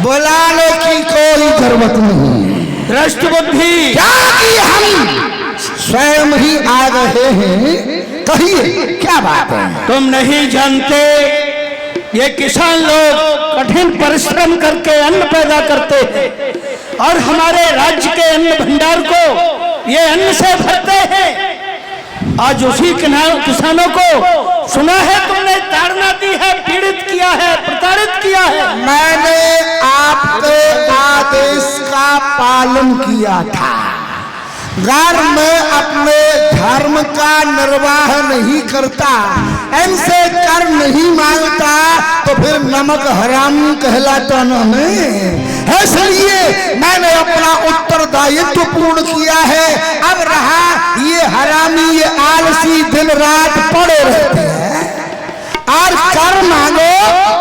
बुलाने की कोई जरूरत नहीं। भ्रष्ट बुद्धि, क्या कि हम स्वयं ही आ रहे हैं। कहिए क्या बात है? तुम नहीं जानते ये किसान लोग कठिन परिश्रम करके अन्न पैदा करते हैं और हमारे राज्य के अन्न भंडार को ये अन्न से भरते हैं। आज उसी किसानों को सुना है तुमने ताड़ना दी है, पीड़ित किया है, प्रताड़ित किया है। मैंने आपके आदेश का पालन किया था। अगर मैं अपने धर्म का निर्वाह नहीं करता, इनसे कर नहीं मांगता, तो फिर नमक हरामी कहलाता न मैं। इसलिए मैंने अपना उत्तरदायित्व पूर्ण किया है। अब रहा ये हरामी, ये आलसी दिन रात पड़े रहते हैं और कर मांगो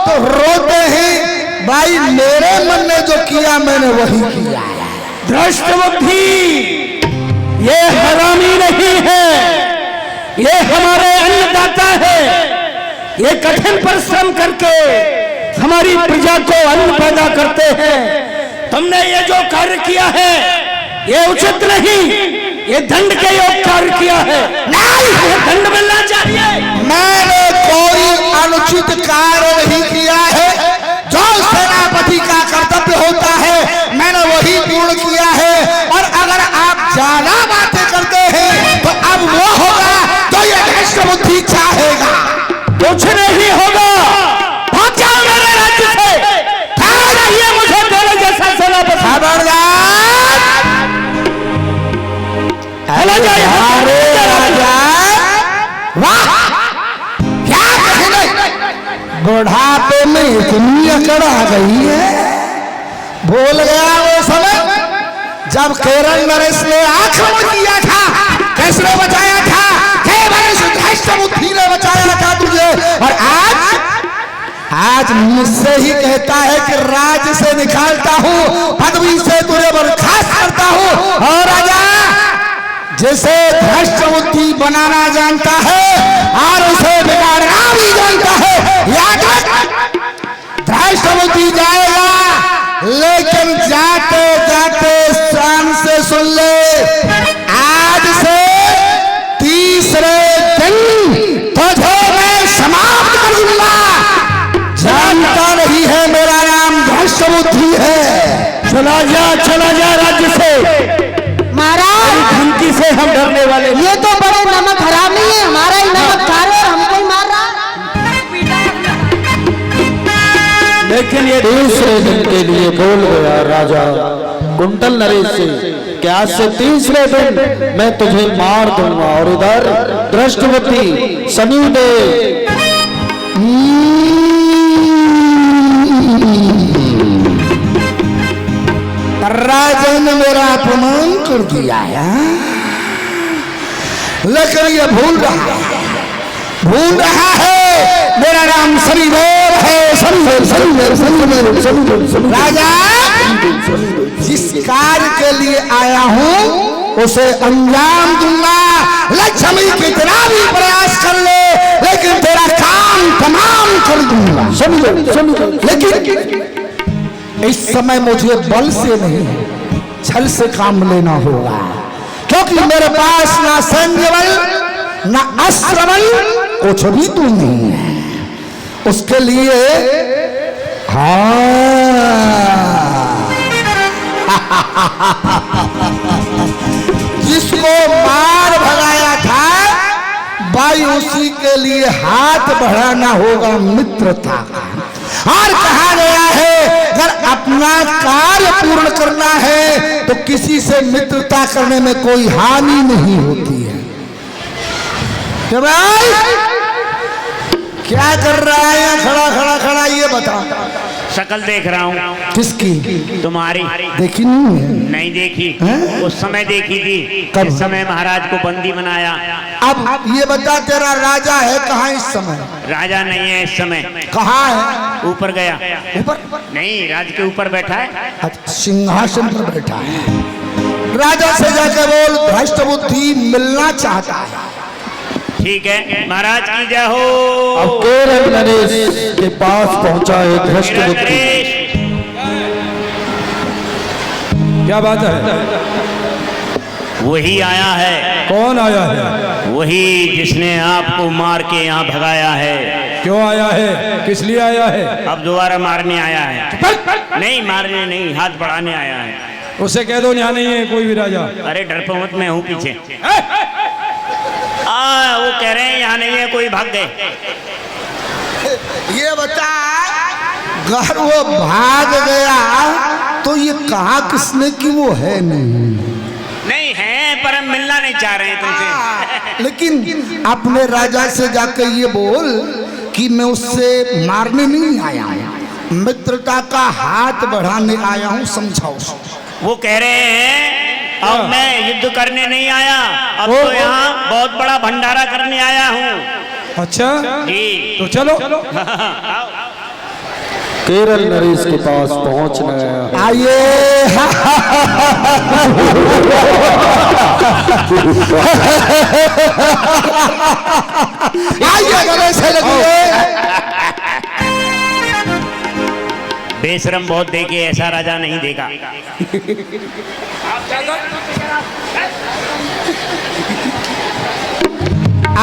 तो रोते हैं। भाई मेरे मन ने जो किया मैंने वही किया है। भ्रष्ट बुद्धि, ये हरामी नहीं है, ये हमारे अन्नदाता है। ये कठिन परिश्रम करके हमारी प्रजा को अन्न पैदा करते हैं। तुमने ये जो कार्य किया है ये उचित नहीं, ये दंड के योग कार्य किया है। नहीं, ये दंड मिलना चाहिए। मैंने कोई अनुचित कार्य नहीं किया है। जो सेनापति का कर्तव्य होता है मैंने वही पूर्ण किया है। और अगर आप ज्यादा बातें करते हैं तो अब वो होगा तो ये भ्रष्ट बुद्धि चाहेगा। कुछ नहीं होगा, भाग जाओ मेरे राज्य से। चाहिए मुझे तेरे जैसा सेनापति। खबरदार, चला जाए हमारे राजा। वाह, क्या कहने, बुढ़ापे में इतनी अकड़ आ गई है। भूल गया वो समय जब केरल नरेश ने आक्रमण किया था, किसने बचाया था? केवल भ्रष्ट बुद्धि ने बचाया था तुझे। और आज मुझसे ही कहता है कि राज्य से निकालता हूँ, पदवी से तुझे बर्खास्त करता हूँ। और राजा जिसे भ्रष्ट बुद्धि बनाना जानता है और उसे बिगाड़ना भी जानता है, याद रख, भ्रष्ट बुद्धि जाएगा लेकिन जाते जाते शान से सुन ले, आज से तीसरे दिन तुझे मैं समाप्त कर दूंगा। जानता नहीं है मेरा नाम भ्रष्ट बुद्धि है। चला जा राज्य से। महाराज, धमकी से हम डरने वाले। ये तो बड़े नमक हरामी है, हमारा ही नमक खा रहे और हमको ही मार रहा। लेकिन ये तीसरे दिन के लिए बोल गया राजा कुंतल नरेश से कि आज से तीसरे दिन मैं तुझे मार दूंगा। और इधर भ्रष्ट बुद्धि शनिदेव राजा ने मेरा अपमान कर दिया है, लेकिन ये भूल रहा है मेरा नाम शनिदेव है। शनिदेव राजा, जिस कार्य के लिए आया हूँ उसे अंजाम दूंगा। लक्ष्मी कितना भी प्रयास कर ले लेकिन तेरा काम तमाम कर दूंगा। लेकिन इस समय मुझे बल से नहीं छल से काम लेना होगा, क्योंकि मेरे पास ना सैन्य बल ना अस्त्र बल कुछ भी तो नहीं है। उसके लिए जिसको मार भगाया था भाई उसी के लिए हाथ बढ़ाना होगा मित्रता का। और कहा गया है अगर अपना कार्य पूर्ण करना है तो किसी से मित्रता करने में कोई हानि नहीं होती है। भाई क्या कर रहा है खड़ा खड़ा ये बता। शक्ल देख रहा हूँ। किसकी? तुम्हारी। देखी नहीं है? नहीं देखी है? उस समय देखी थी। कब? इस समय महाराज को बंदी बनाया। अब ये बता तेरा राजा है कहाँ इस समय? राजा नहीं है इस समय। कहाँ है? ऊपर गया। ऊपर? नहीं, राज के ऊपर बैठा है। अच्छा, सिंहासन पर बैठा है। राजा से जाकर बोल भ्रष्ट बुद्धि मिलना चाहता है। ठीक है, महाराज की जय हो। अब केरल नरेश के पास पहुंचा है भ्रष्ट बुद्धि। क्या बात है? वही आया है, कौन आया है? वही जिसने आपको मार के यहाँ भगाया है। क्यों आया है? किस लिए आया है? अब दोबारा मारने आया है। नहीं मारने नहीं, हाथ बढ़ाने आया है। उसे कह दो यहाँ नहीं है कोई भी राजा। अरे डरपो मत, मैं हूँ पीछे। वो कह रहे हैं यहाँ नहीं है कोई, भाग गए। ये बता, अगर वो भाग गया तो ये कहा किसने कि वो है नहीं है, पर हम मिलना नहीं चाह रहे हैं तुमसे। लेकिन अपने राजा से जाकर ये बोल कि मैं उससे मारने नहीं आया हूँ, मित्रता का हाथ बढ़ाने आया हूँ, समझाओ। वो कह रहे हैं अब मैं युद्ध करने नहीं आया, अब तो यहाँ बहुत बड़ा भंडारा करने आया हूँ। अच्छा जी तो चलो। केरल नरेश के पास पहुंचना है। आइए आइए गले से लगिए। बेशरम बहुत देखे, ऐसा राजा नहीं देखा।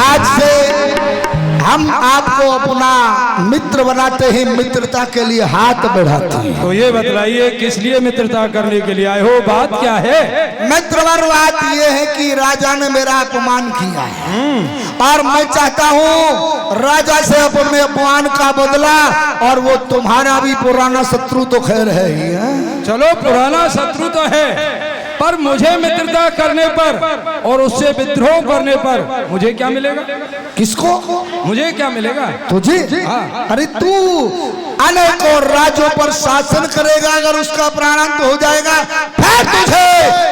आज से हम आपको अपना मित्र बनाते हैं, मित्रता के लिए हाथ बढ़ाते हैं। तो ये बतलाइए किस लिए मित्रता करने के लिए आए हो? बात क्या है? मित्रवर बात ये है कि राजा ने मेरा अपमान किया है और मैं चाहता हूँ राजा से अपने अपमान का बदला, और वो तुम्हारा भी पुराना शत्रु तो खैर है ही है। चलो पुराना शत्रु तो है, पर मुझे मित्रता करने पर और उससे विद्रोह करने पर मुझे क्या मिलेगा? किसको? मुझे क्या मिलेगा? तुझे? अरे तू अनेकों राज्यों पर शासन करेगा, अगर उसका प्राणांत हो जाएगा फिर तुझे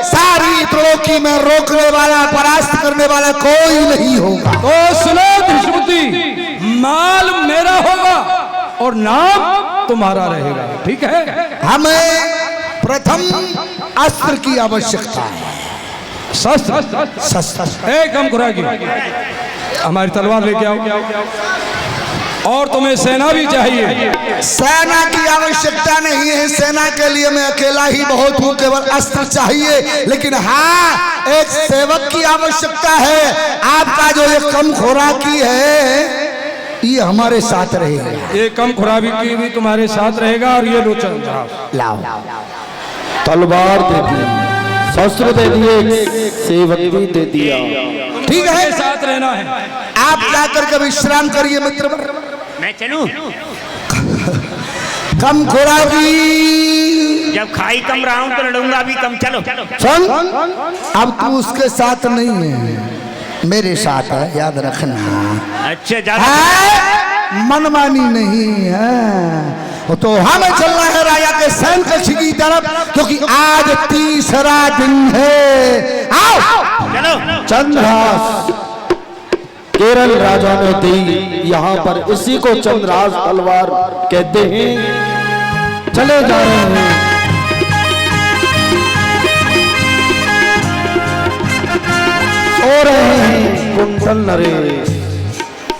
सारी त्रिलोकी में रोकने वाला, परास्त करने वाला कोई नहीं होगा। तो सुनो धृष्टुमती, माल मेरा होगा और नाम तुम्हारा रहेगा, ठीक है? हमें प्रथम अस्त्र की आवश्यकता है। शस्त्र? एक हम खुराकी, हमारी तलवार लेके आओ। और तुम्हें सेना भी चाहिए? सेना की आवश्यकता नहीं है, सेना के लिए मैं अकेला ही बहुत हूँ, केवल अस्त्र चाहिए। लेकिन हाँ, एक सेवक की आवश्यकता है। आपका जो ये कम खुराकी है ये हमारे साथ रहेगा। ये कम खुराकी भी तुम्हारे साथ रहेगा, और ये लोचन लाओ। तलवार दे दी, शस्त्र दे दिए, सेवक भी दे दिया। ठीक है, साथ रहना है। आप जाकर के विश्राम करिए मित्र। मैं चलूं? कम खुराकी, जब खाई कम रहा हूं तो लड़ूंगा भी कम। चलो सुन, अब तू उसके साथ नहीं है, मेरे साथ है, याद रखना। अच्छा है? मनमानी नहीं है। तो हमें चलना है राजा के सैन्य कक्ष की तरफ, क्योंकि आज तीसरा दिन है। आओ चलो। चंद्रहास केरल राजा ने दी, यहाँ पर इसी को चंद्रहास तलवार कहते हैं। चले जा रहे हैं। सो रहे हैं कुंतल नरेश,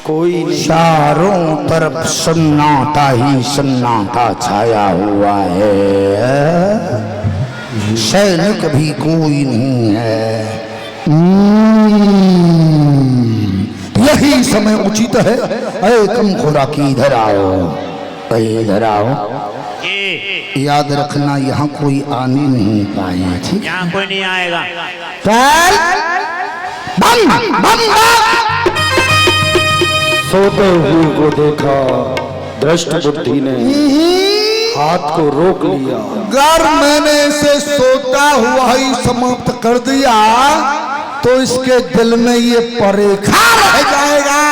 कोई चारों तरफ सन्नाटा ही सन्नाटा छाया हुआ है, सैनिक भी कोई नहीं है। यही समय उचित है। अरे कम खुराकी इधर आओ, इधर आओ। याद रखना यहाँ कोई आने नहीं पाया। ठीक, यहाँ कोई नहीं आएगा। चल बम बम बम। सोते हुए को देखा, दृष्ट बुद्धि ने हाथ को रोक लिया। अगर मैंने इसे सोता हुआ ही समाप्त कर दिया तो इसके दिल में ये परेखा रह जाएगा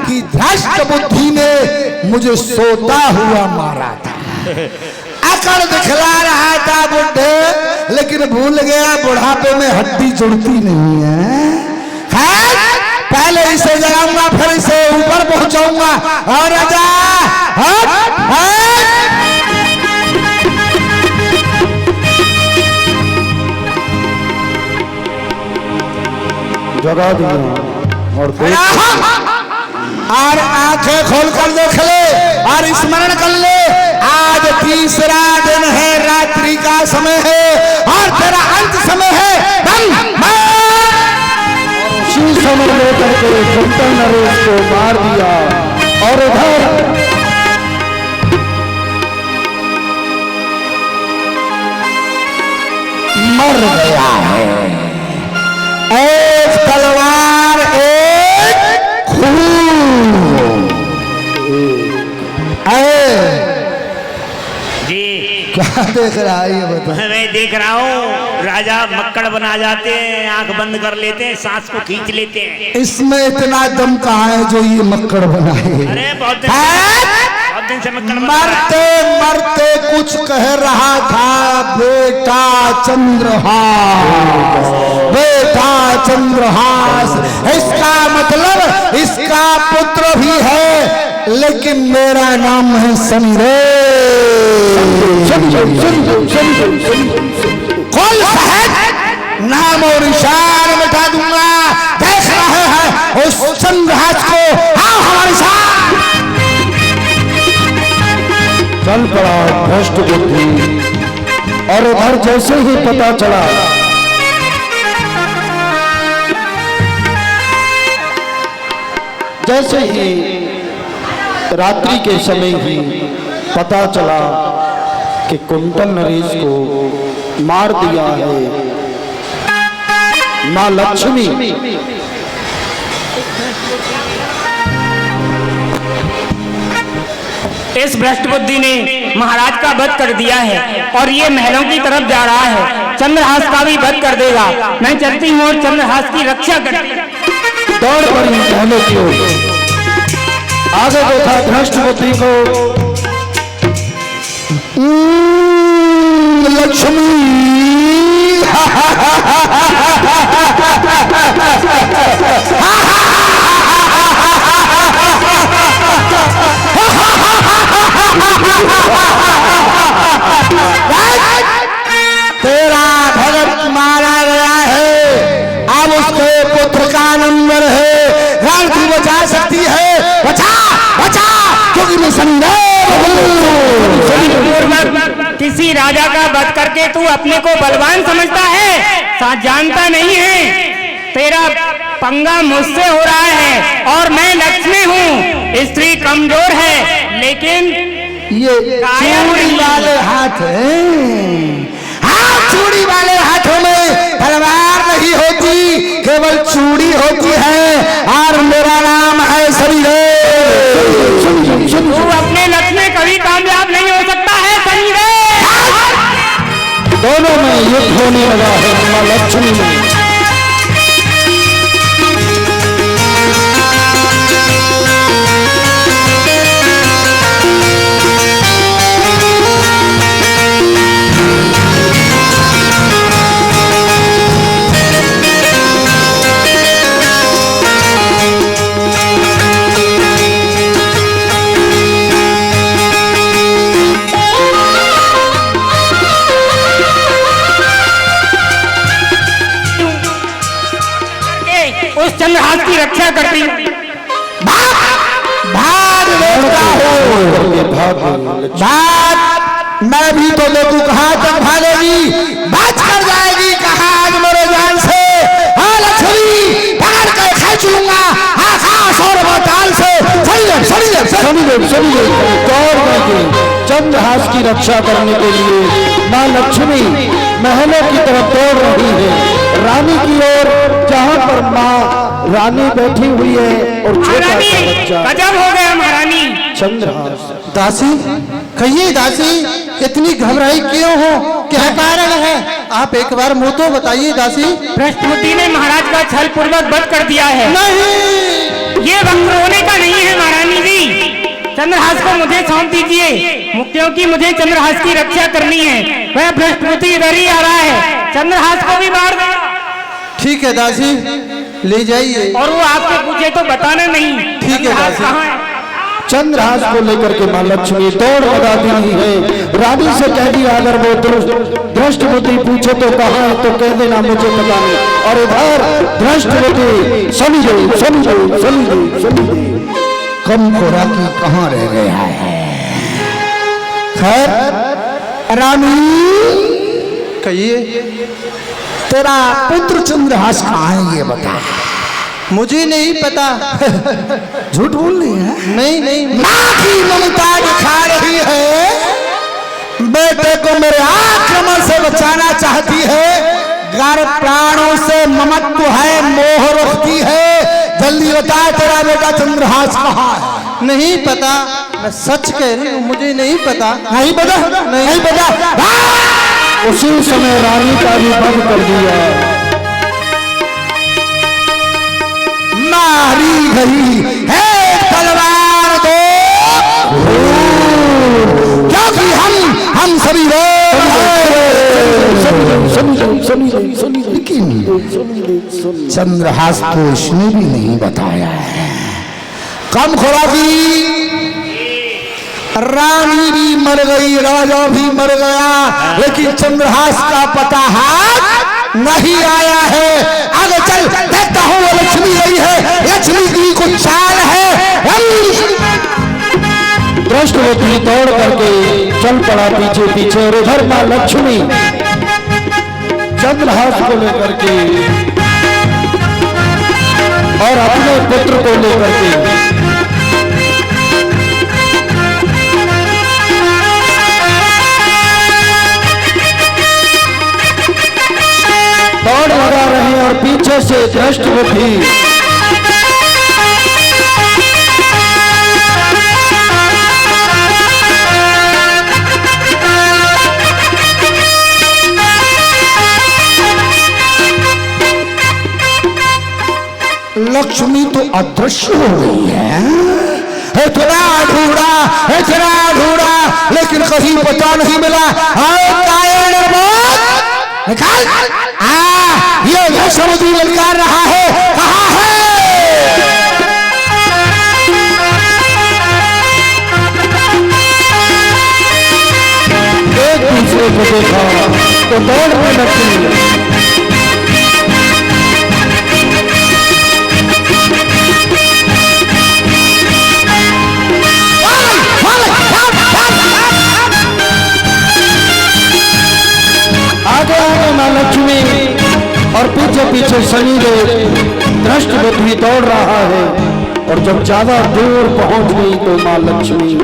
कि धृष्ट बुद्धि ने मुझे सोता हुआ मारा था। अकड़ दिखला रहा था बुढ़े, लेकिन भूल गया बुढ़ापे में हड्डी जुड़ती नहीं है। खैर, पहले इसे जगाऊंगा, फिर इसे ऊपर पहुंचाऊंगा। और राजा हट हट। जगा दिया और आंखें खोलकर देख ले और स्मरण कर ले, आज तीसरा दिन है, रात्रि का समय है और तेरा बाण लेकर के कुंतल नरेश को मार दिया और इधर मर गया है। एक तलवार एक खून। जी क्या देख रहा है ये बता। मैं देख रहा हूँ राजा मक्कड़ बना जाते हैं, आंख बंद कर लेते हैं, सांस को खींच लेते हैं। इसमें इतना दम कहाँ है जो ये मक्कड़ बनाए। अरे बहुत दिन से मक्कड़ बना रहा है। मरते मरते कुछ कह रहा था, बेटा चंद्रहास, बेटा चंद्रहास। इसका मतलब इसका पुत्र भी है, लेकिन मेरा नाम है कुल साहब, नाम और इशारा मिटा दूंगा। देख रहे हैं उस चंद्रहास को, आओ हमारे साथ। चल पड़ा भ्रष्ट बुद्धि। और उधर जैसे ही पता चला जैसे ही रात्रि के समय ही पता चला कि कुंतल नरेश को मार दिया है मां लक्ष्मी, इस भ्रष्ट बुद्धि ने महाराज का वध कर दिया है और ये महलों की तरफ जा रहा है। चंद्रहास का भी वध कर देगा। मैं चलती हूँ और चंद्रहास की रक्षा करती हूँ। दौड़ पड़ी महलों की ओर। आगे देखा भ्रष्ट बुद्धि को लक्ष्मी तेरा भगत मारा गया है, अब उसके पुत्र का नंबर है। राम तू बचा सकती है, बचा बचा, क्योंकि मैं किसी राजा का वध करके तू अपने को बलवान समझता है, साथ जानता नहीं है तेरा पंगा मुझसे हो रहा है और मैं लक्ष्मी हूँ। स्त्री कमजोर है लेकिन ये चूड़ी वाले हाथ हैं। हाँ, चूड़ी वाले हाथों में तलवार नहीं होती, केवल चूड़ी होती है। और मेरा नाम है शनिदेव। तू अपने लक्ष्य में कभी कामयाब नहीं हो सकता है शनिदेव। दोनों में युद्ध होने लगा है मां लक्ष्मी में। उस चंद्रहास की रक्षा करती हूँ। भाग देखता हूँ, भाग। मैं भी तो देखूं कहाँ तक भागेगी, बच कर जाएगी कहाँ आज मेरे जान से। हाँ लक्ष्मी, पकड़ कर खींच लूंगा आकाश और पाताल से। शनिदेव दौड़ करके चंद्रहास की रक्षा करने के लिए मां लक्ष्मी महलों की तरफ दौड़ रही है, रानी की ओर, जहां पर मां रानी बैठी हुई है और छोटा सा बच्चा। गजब हो गया महारानी। चंद्रहास। दासी, कहिए दासी, इतनी घबराई क्यों हो, क्या कारण है? आप एक बार मुंह तो बताइए दासी। भ्रष्टबुद्धि ने महाराज का छल पूर्वक वध कर दिया है। नहीं, ये वक्त रोने का नहीं है महारानी जी। चंद्रहास को मुझे सौंप दीजिए, क्योंकि मुझे चंद्रहास की रक्षा करनी है। वह भ्रष्टबुद्धि इधर ही आ रहा है, चंद्रहास को भी मार देगा। ठीक है दासी, ले जाइए। और वो आपके पूछे तो बताना नहीं। ठीक है दासी। कहाँ है? चंद्रहास को लेकर के मां लक्ष्मी दौड़ लगाती रही है। रानी से कह दिया अगर वो भ्रष्ट बुद्धि पूछे तो कहाँ है तो कह देना मुझे पता नहीं। और इधर भ्रष्ट बुद्धि समझो कम खोरा की कहाँ रह गया है। खैर रानी, कहिए तेरा पुत्र चंद्रहास कहाँ है ये बता। मुझे नहीं पता। झूठ बोल रही है। नहीं नहीं माँ की ममता दिखा रही है, बेटे को मेरे आक्रमण से बचाना चाहती है, घर प्राणों से ममत्व है, मोह रखती है। जल्दी बता तेरा बेटा चंद्रहास कहाँ है? नहीं पता, मैं सच कह रही हूँ, मुझे नहीं पता। नहीं पता? नहीं पता? उसी समय रानी का भी वध कर दिया। मारी गई है तलवार दो, क्योंकि हम सभी लोग लेकिन चंद्रहास को इसने भी नहीं बताया है। कम खुराकी, रानी भी मर गई, राजा भी मर गया, लेकिन चंद्रहास का पता हाथ नहीं आया है। आगे चल देखता हूँ, वो लक्ष्मी गई है, लक्ष्मी की कुछ चाल है। दृष्टवती दौड़ करके चल पड़ा पीछे पीछे, और उधर मां लक्ष्मी चंद्रहास को लेकर के और अपने पुत्र को लेकर के दौड़ लगा रहे हैं। और पीछे से दृष्टवती लक्ष्मी तो अदृश्य हो गई है। इतना ढूंढा लेकिन कहीं पता नहीं मिला। निकाल, ये समुद्री ललकार रहा है, कहाँ है? एक दूसरे को देखा तो दौड़ने लगी। आगे आगे मां लक्ष्मी और पीछे पीछे शनिदेव। दृष्टवती दौड़ रहा है, और जब ज्यादा दूर पहुंच गई तो मां लक्ष्मी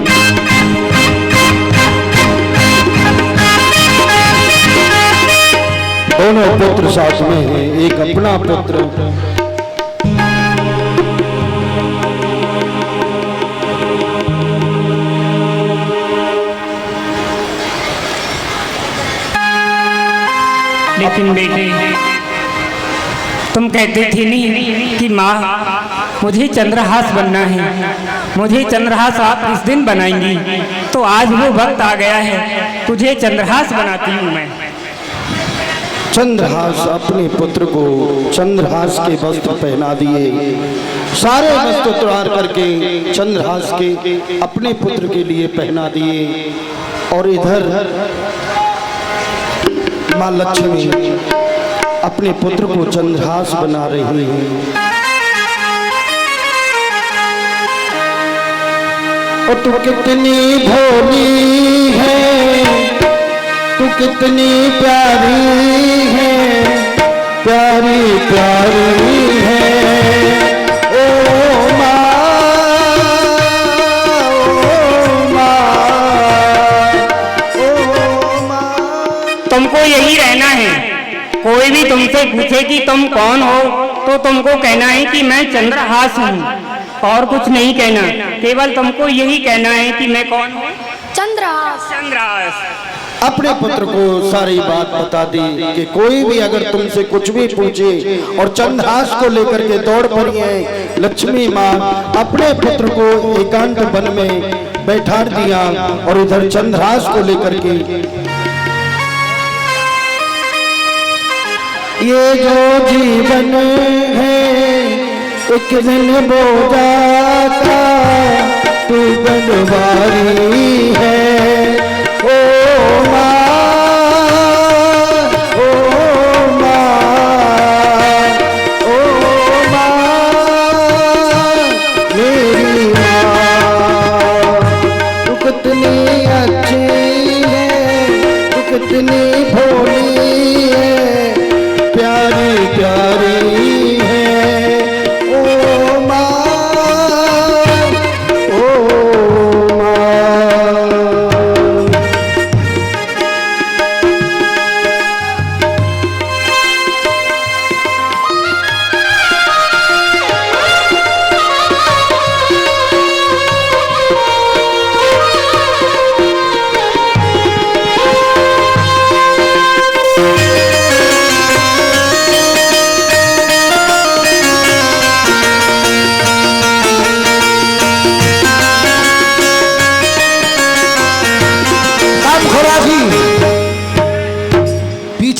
दोनों पुत्र साथ में हैं। एक अपना पुत्र लेकिन बेटे, तुम कहते थे नहीं कि माँ मुझे चंद्रहास बनना है, मुझे चंद्रहास आप इस दिन बनाएंगी, तो आज वो वक्त आ गया है, तुझे चंद्रहास बनाती हूँ मैं। चंद्रहास अपने पुत्र को चंद्रहास के वस्त्र पहना दिए। सारे वस्त्र उतार करके चंद्रहास के अपने पुत्र के लिए पहना दिए। और इधर मां लक्ष्मी अपने पुत्र को चंद्रहास बना रही है। और तू कितनी भोली है, तू कितनी प्यारी है, प्यारी प्यारी है। ओ माँ, ओ माँ। तुमको यही रहना है। कोई भी तुमसे पूछे कि तुम कौन हो, तो तुमको कहना है कि मैं चंद्रहास हूँ, और कुछ नहीं कहना। केवल तुमको यही कहना है कि मैं कौन हूँ, चंद्रहास। चंद्रहास। अपने पुत्र को सारी बात बता दी कि कोई भी अगर तुमसे कुछ भी पूछे, और चंद्रहास को लेकर के दौड़ पड़ी है लक्ष्मी माँ। अपने पुत्र को एकांत वन में बैठा दिया, और इधर चंद्रहास को लेकर के ये जो जीवन है एक दिन वो जाता, तू बनवारी है। ओ माँ, ओ माँ, ओ माँ, मेरी माँ। तू कितनी अच्छी है, तू कितनी भोली है, प्यारी प्यारी है। ओ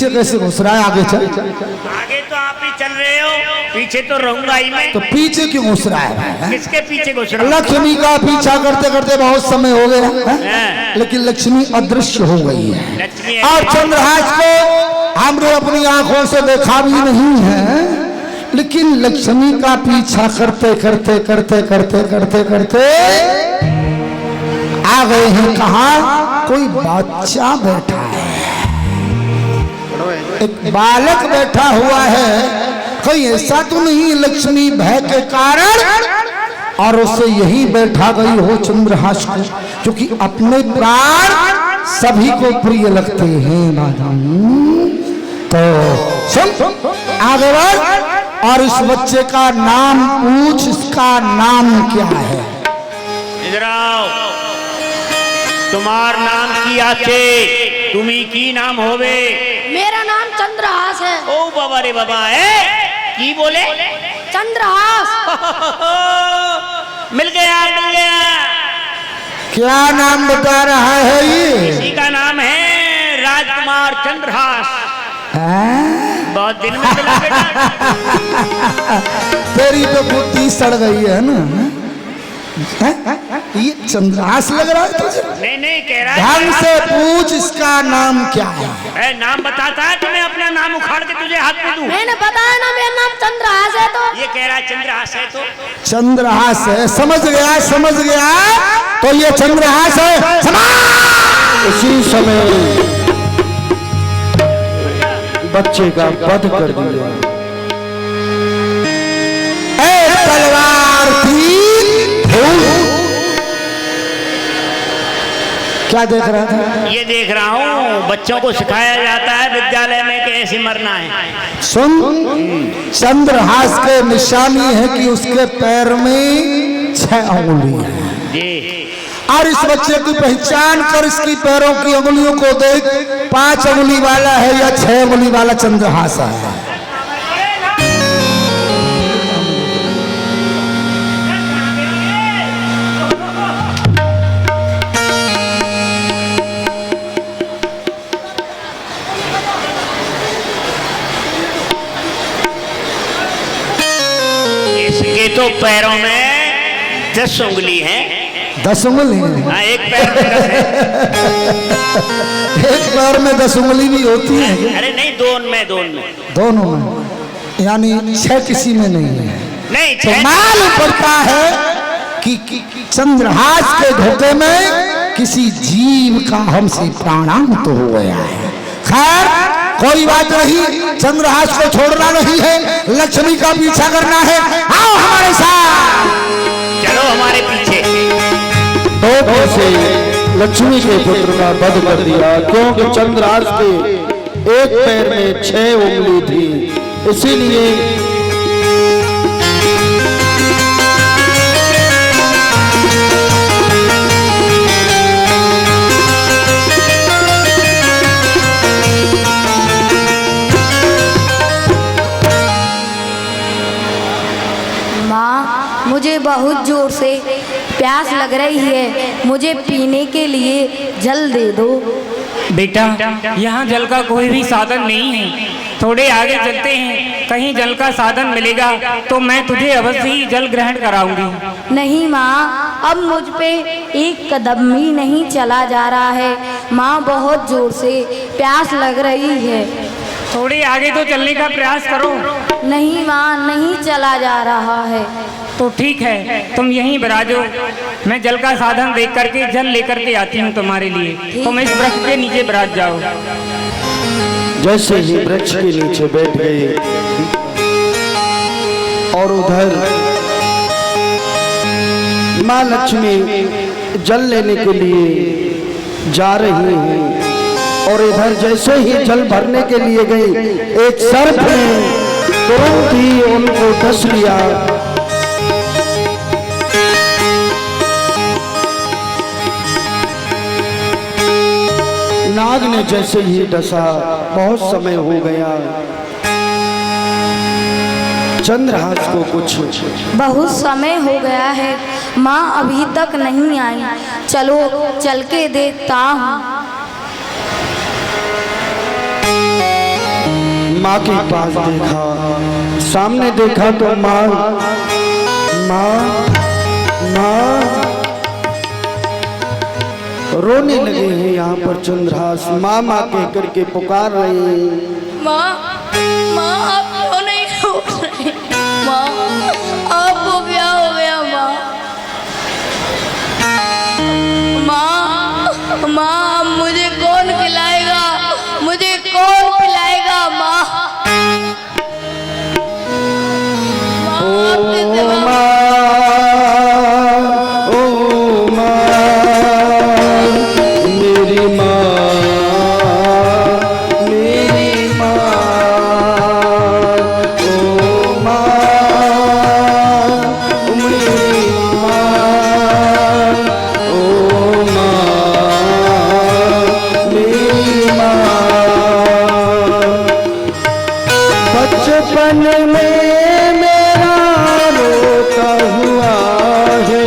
पीछे कैसे घुस रहा है? आगे चल। आगे तो आप ही चल रहे हो, पीछे तो रहूंगा ही मैं। तो पीछे क्यों घुस रहा है? किसके पीछे घुस रहा हूं? लक्ष्मी का पीछा करते करते बहुत समय हो गया है, हाँ। लेकिन लक्ष्मी अदृश्य हो गई है। लक्ष्मी और चंद्रहास को हमने अपनी आंखों से देखा भी नहीं है, लेकिन लक्ष्मी का पीछा करते करते करते करते करते करते आ गए हैं। कहाँ? कोई बच्चा बैठा है, एक बालक बैठा हुआ है। कहीं ऐसा तो नहीं लक्ष्मी भय के कारण और उससे यही बैठा गई हो चंद्रहास को, क्योंकि अपने प्राण सभी को प्रिय लगते हैं राजा। तो सुन, आगे बढ़ और इस बच्चे का नाम पूछ। इसका नाम क्या है? इधर आओ। तुम्हार नाम की आचे, तुम्ही की नाम होवे? मेरा नाम चंद्रहास है। ओ बाबा रे बाबा है की बोले? चंद्रहास। मिल गया मिल गया। क्या नाम बता रहा है ये? इसी का नाम है राजकुमार चंद्रहास। हैं? बहुत दिन में मिला बेटा। तेरी तो बुद्धि सड़ गई है ना। हैं? ये चंद्रहास लग रहा है तुझे? नहीं नहीं कह रहा ढंग से पूछ, इसका नाम क्या है? है। नाम बताता है तो मैं अपना नाम उखाड़ के तुझे हाथ में दूं। मैंने बताया ना मेरा नाम चंद्रहास है। तो ये कह रहा है चंद्रहास है तो चंद्रहास है। समझ गया समझ गया। तो ये चंद्रहास है। उसी समय बच्चे का वध कर दिया। तलवार थी। क्या देख रहा था? ये देख रहा हूँ बच्चों को सिखाया जाता है विद्यालय में कि ऐसे मरना है। सुन, चंद्रहास के निशानी है कि उसके पैर में 6 अंगुली है। जी। और इस बच्चे की पहचान कर इसकी पैरों की अंगुलियों को देख, 5 अंगुली वाला है या 6 अंगुली वाला चंद्रहास है। इसके तो पैरों में 10 उंगली है। 10 उंगली? हाँ, एक पैर में 10 है। एक पैर में 10 उंगली भी होती है? अरे नहीं, दोनों में, यानी 6 किसी में नहीं है। नहीं तो मालूम पड़ता है कि चंद्रहास के धोखे में किसी जीव का हमसे प्राणांत हो गया है। खैर कोई बात नहीं, चंद्रहास को छोड़ना नहीं है, लक्ष्मी का पीछा करना है। आओ हमारे साथ, चलो हमारे पीछे। तो से लक्ष्मी के पुत्र का वध कर दिया, क्योंकि चंद्रहास के एक पैर में 6 उंगली थी, इसीलिए मुझे बहुत जोर से प्यास लग रही है, मुझे पीने के लिए जल दे दो। बेटा, यहाँ जल का कोई भी साधन नहीं है। थोड़े आगे चलते हैं, कहीं जल का साधन मिलेगा तो मैं तुझे अवश्य ही जल ग्रहण कराऊंगी। नहीं माँ, अब मुझ पे एक कदम भी नहीं चला जा रहा है। माँ, बहुत जोर से प्यास लग रही है। थोड़े आगे तो चलने का प्रयास करो। नहीं माँ, नहीं चला जा रहा है। तो ठीक है, तुम यहीं बिराजो, मैं जल का साधन देख करके जल लेकर के आती हूँ तुम्हारे लिए। तुम इस वृक्ष के नीचे बिराज जाओ। जैसे ही वृक्ष के नीचे बैठ गए और उधर माँ लक्ष्मी जल लेने के लिए जा रही हैं, और इधर जैसे ही जल भरने के लिए गई, एक सर्प ने तुरंत ही उनको डस लिया। नाग ने जैसे ही डसा, बहुत समय हो गया, चंद्रहास को कुछ बहुत समय हो गया है, माँ अभी तक नहीं आई। चलो चल के देखता हूँ। माँ के पास देखा, सामने देखा तो माँ माँ माँ रोने लगे हैं। यहाँ पर चंद्रहास माँ माँ कह करके पुकार रहे हैं। माँ माँ आप क्यों नहीं उठ रहे? माँ आपको क्या हो गया? माँ माँ मुझे कौन खिलाएगा? मुझे कौन पिलाएगा? माँ आपके सिवा बचपन में मेरा रोता हुआ है,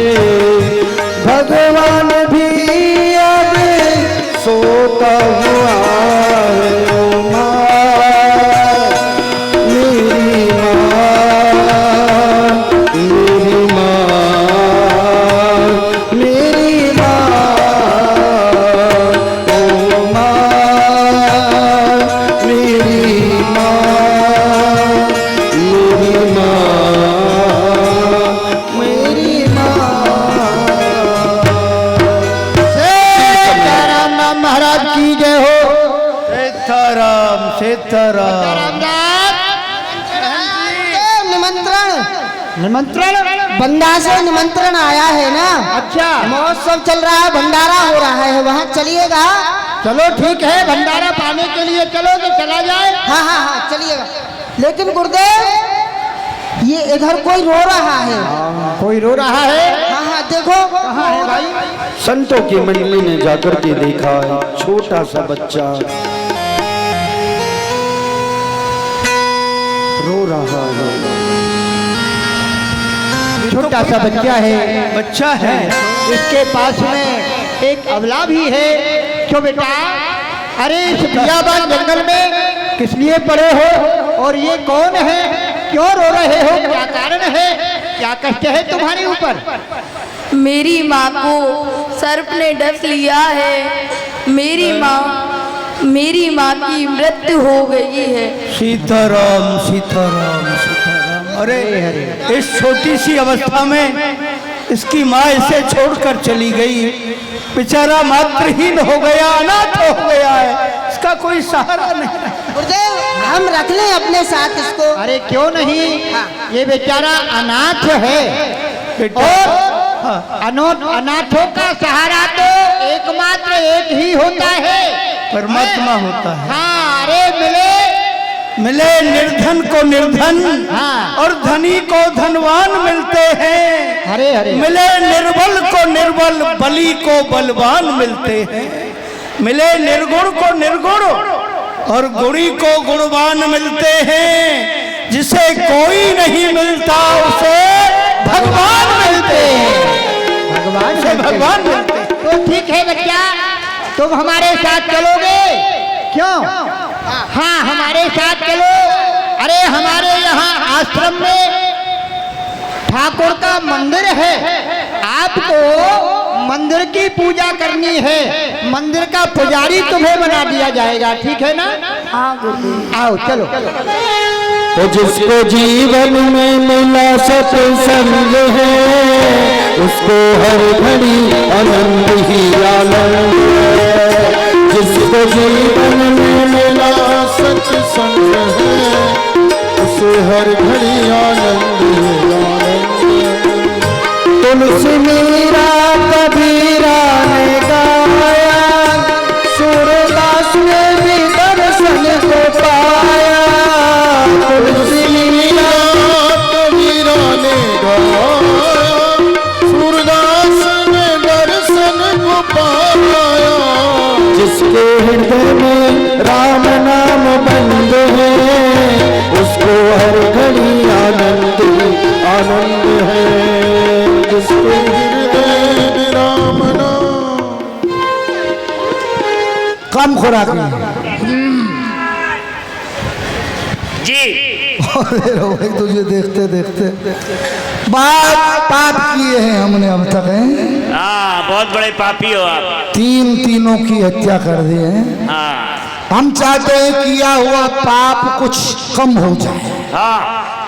भगवान भी अब सोता हुआ है। ओ माँ मेरी माँ, मेरी माँ, मेरी माँ, ओ माँ मेरी माँ, महाराज की जय हो। सीताराम निमंत्रण बंदा से निमंत्रण आया है ना। अच्छा, महोत्सव चल रहा है, भंडारा हो रहा है, वहाँ चलिएगा। चलो ठीक है, भंडारा पाने के लिए चलो तो चला जाए। हाँ हाँ हाँ चलिएगा। लेकिन गुरुदेव ये इधर कोई रो रहा है। कोई रो रहा है? हाँ हाँ देखो। कहाँ है भाई? संतों की मंडली ने जाकर के देखा, छोटा सा बच्चा रो रहा है। छोटा सा बच्चा है, इसके पास में एक अबला भी है। क्यों बेटा? अरे इस बियाबान जंगल में किस लिए पड़े हो? और ये कौन है? क्यों रो रहे हो? क्या कारण है? क्या कष्ट है तुम्हारे ऊपर? मेरी माँ को सर्प ने डस लिया है। मेरी माँ की मृत्यु हो गई है। सीताराम सीताराम सीताराम। अरे इस छोटी सी अवस्था में इसकी माँ इसे छोड़कर चली गई। बेचारा मातृहीन हो गया, अनाथ हो गया है, इसका कोई सहारा नहीं। गुरुदेव हम रख लें अपने साथ इसको। अरे क्यों नहीं, ये बेचारा अनाथ है। और अनाथों का सहारा तो एकमात्र एक ही होता है, परमात्मा होता है। हाँ, अरे मिले निर्धन को निर्धन, हाँ, और धनी को धनवान मिलते हैं। अरे अरे मिले निर्बल को निर्बल, बली को बलवान मिलते हैं। मिले निर्गुण को निर्गुण और गुणी को गुणवान मिलते हैं। जिसे कोई नहीं मिलता उसे भगवान मिलते हैं। भगवान मिलते हैं। तो ठीक है बच्चा, तुम हमारे साथ चलोगे? क्यों? हाँ हमारे साथ चलो। अरे हमारे यहाँ आश्रम में ठाकुर का मंदिर है, आपको मंदिर की पूजा करनी है। मंदिर का पुजारी तुम्हें बना दिया जाएगा, ठीक है ना? हाँ गुरुदेव। आओ चलो। तो जिसको जीवन में मिला सत्संग है, उसको हर घड़ी आनंद ही आनंद है। जिसको जीवन में मिला सत्संग है, उसे हर घड़ी आनंद ही आनंद है। तुलसी मीरा कबीरा ने गाया, सूरदास ने भी दर्शन को पाया। तुलसी मीरा कबीरा ने गाया, सूरदास ने दर्शन को पाया। जिसके हृदय में राम नाम बंद है, उसको हर घड़ी आनंद आनंद है। जिसके हृदय में राम नाम। कम खुराक जी। अरे रो भाई तुझे देखते देखते बाप पाप किए हैं हमने अब तक हैं। हाँ, बहुत बड़े पापी हो आप। तीनों की हत्या कर दी है। हाँ हम चाहते हैं किया हुआ पाप कुछ कम हो जाए। हाँ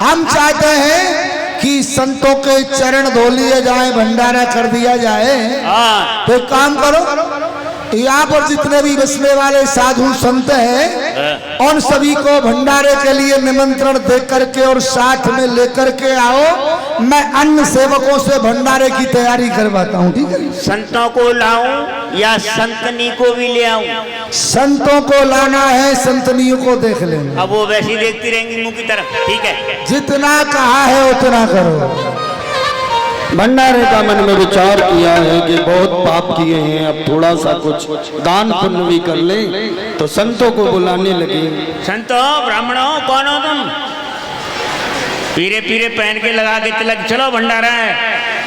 हम चाहते हैं कि संतों के चरण धो लिए जाए, भंडारा कर दिया जाए। हाँ। तो एक काम करो, यहाँ पर जितने भी बसने वाले साधु संत हैं उन सभी को भंडारे के लिए निमंत्रण दे करके और साथ में लेकर के आओ। मैं अन्य सेवकों से भंडारे की तैयारी करवाता हूँ, ठीक है? संतों को लाऊं या संतनी को भी ले आऊं? संतों को लाना है, संतनियों को देख लेना। अब वो वैसी देखती रहेंगी मुंह की तरफ, ठीक है? जितना कहा है उतना करो। भंडारे का मन में विचार किया है कि बहुत पाप किए हैं, अब थोड़ा सा कुछ दान पुण्य भी कर लें, तो संतों को बुलाने लगे। संतो, ब्राह्मणों, कौन हो तुम? पीरे पीरे पहन के लगा के तिलक, चलो भंडारा है।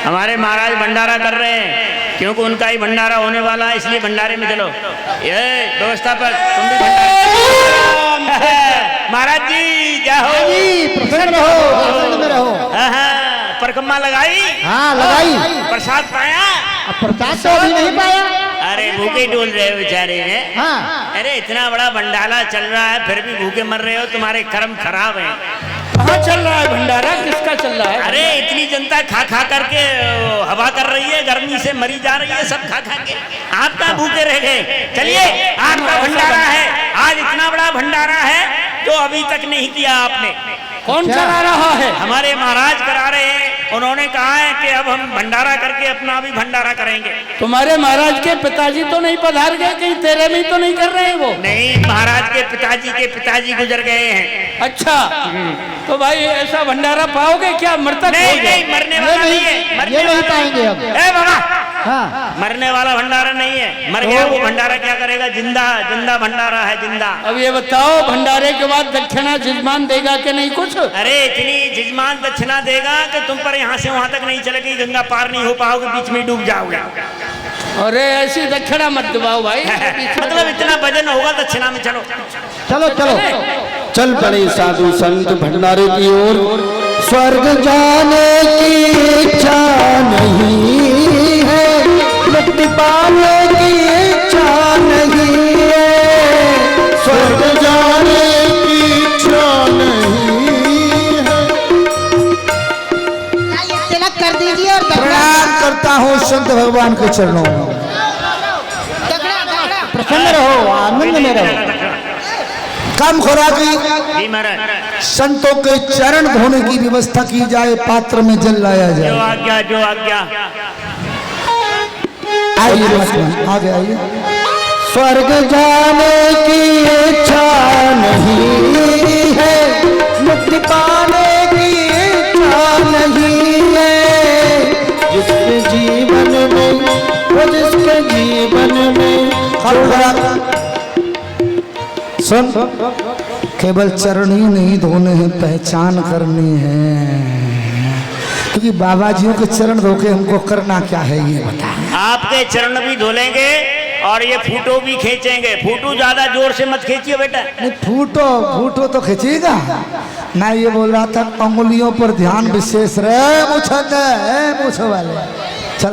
हमारे महाराज भंडारा कर रहे हैं, क्योंकि उनका ही भंडारा होने वाला है, इसलिए भंडारे में चलो। ये व्यवस्थापक, तुम भी भंडारा। महाराज जी जाओ, प्रसन्न रहो। परिक्रमा लगाई? हाँ लगाई। प्रसाद पाया? प्रसाद तो अभी नहीं पाया। अरे भूखे डोल रहे हो बेचारे हैं। हाँ। अरे इतना बड़ा भंडारा चल रहा है, फिर भी भूखे मर रहे हो, तुम्हारे कर्म खराब हैं। कहाँ चल रहा है भंडारा, किसका चल रहा है? अरे इतनी जनता खा खा करके हवा कर रही है, गर्मी से मरी जा रही है सब खा खा के। आप कहाँ भूखे रह गए? चलिए, आपका भंडारा है, आज इतना बड़ा भंडारा है जो अभी तक नहीं किया आपने। कौन चला रहा है? हमारे महाराज करा रहे हैं। उन्होंने कहा है कि अब हम भंडारा करके अपना भी भंडारा करेंगे। तुम्हारे महाराज के पिताजी तो नहीं पधार गए? कहीं तेरे में तो नहीं कर रहे हैं वो? नहीं, महाराज के पिताजी गुजर गए हैं। अच्छा, तो भाई ऐसा भंडारा पाओगे क्या? मृतक नहीं हो गए? नहीं, मरने वाला नहीं है, ये नहीं पाएंगे अब। ए बाबा, हाँ। मरने वाला भंडारा नहीं है। मर गया वो भंडारा क्या करेगा? जिंदा जिंदा भंडारा है, जिंदा। अब ये बताओ, भंडारे के बाद दक्षिणा जजमान देगा कि नहीं कुछ? अरे इतनी जजमान दक्षिणा देगा कि तुम पर यहाँ से वहाँ तक नहीं चलेगी, गंगा पार नहीं हो पाओगे, बीच में डूब जाओगे। अरे ऐसी दक्षिणा मत दबाओ भाई। मतलब इतना वजन होगा दक्षिणा में। चलो चलो चलो। चल पड़े साधु संत भंडारे की ओर। स्वर्ग जाने की इच्छा नहीं है, मुक्ति पाने की इच्छा नहीं है, स्वर्ग जाने की इच्छा नहीं है। तिलक कर दीजिए और प्रणाम करता हूँ संत भगवान के चरणों में। प्रसन्न रहो, आनंद में रहो। कम खुराकी जी महाराज। संतों के चरण धोने की व्यवस्था की जाए, पात्र में जल लाया जो जाए। आज्ञा, जो आज्ञा। आइए महाराज, आगे आइए। स्वर्ग जाने की इच्छा नहीं है, मुक्ति पाने की इच्छा नहीं है, जिसके जीवन में वो जिसके जीवन में सुन, केवल चरण ही नहीं धोने हैं, पहचान करनी है। क्योंकि बाबा जियों के चरण धो के हमको करना क्या है ये बता। आपके चरण भी धुलेंगे और ये फोटो भी खींचेंगे। फोटो ज्यादा जोर से मत खींचिए बेटा। नहीं, फूटो तो खींचेगा। मैं ये बोल रहा था, अंगुलियों पर ध्यान विशेष रहे। मुझे वाले चल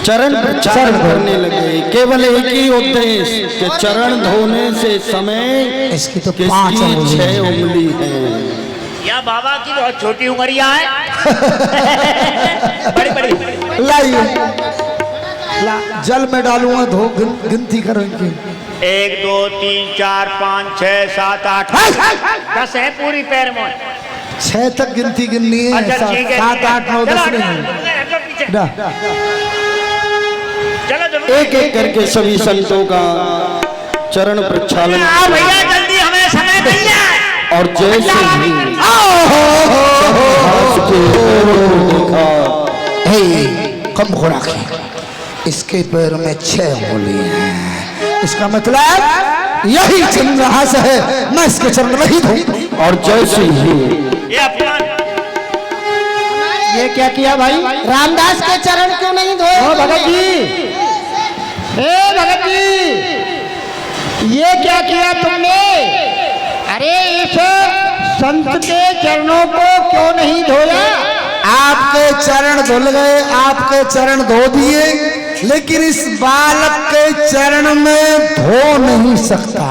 चरण प्रचार करने लगे। केवल एक ही उद्देश्य कि चरण धोने से समय इसकी तो 5 किसकी 6 उंगली है। या बाबा की बहुत छोटी उंगलियां हैं। बड़ी बड़ी। लाइए, जल में डालूंगा, धो गिनती करो इनकी। 1 2 3 4 5 6 7 8 10 है पूरी पैर में। 6 तक गिनती गिननी है। अच्छा ठीक है। 7 8 9 10 नहीं। चलो एक एक करके सभी संतों का चरण प्रक्षालन भैया, जल्दी, हमें समय नहीं है। और जैसे ही देखा, कम खुराकी, इसके पैर में 6 उंगली हैं। इसका मतलब यही चंद्रहास है, मैं इसके चरण नहीं धोऊं। और जैसे ही ये अपना ये क्या किया भाई? रामदास के चरण क्यों नहीं धोए? भगत जी, हे भगत जी, ये क्या किया तुमने? अरे इस संत के चरणों को क्यों नहीं धोया? आपके चरण धुल गए, आपके चरण धो दिए, लेकिन इस बालक के चरण में धो नहीं सकता।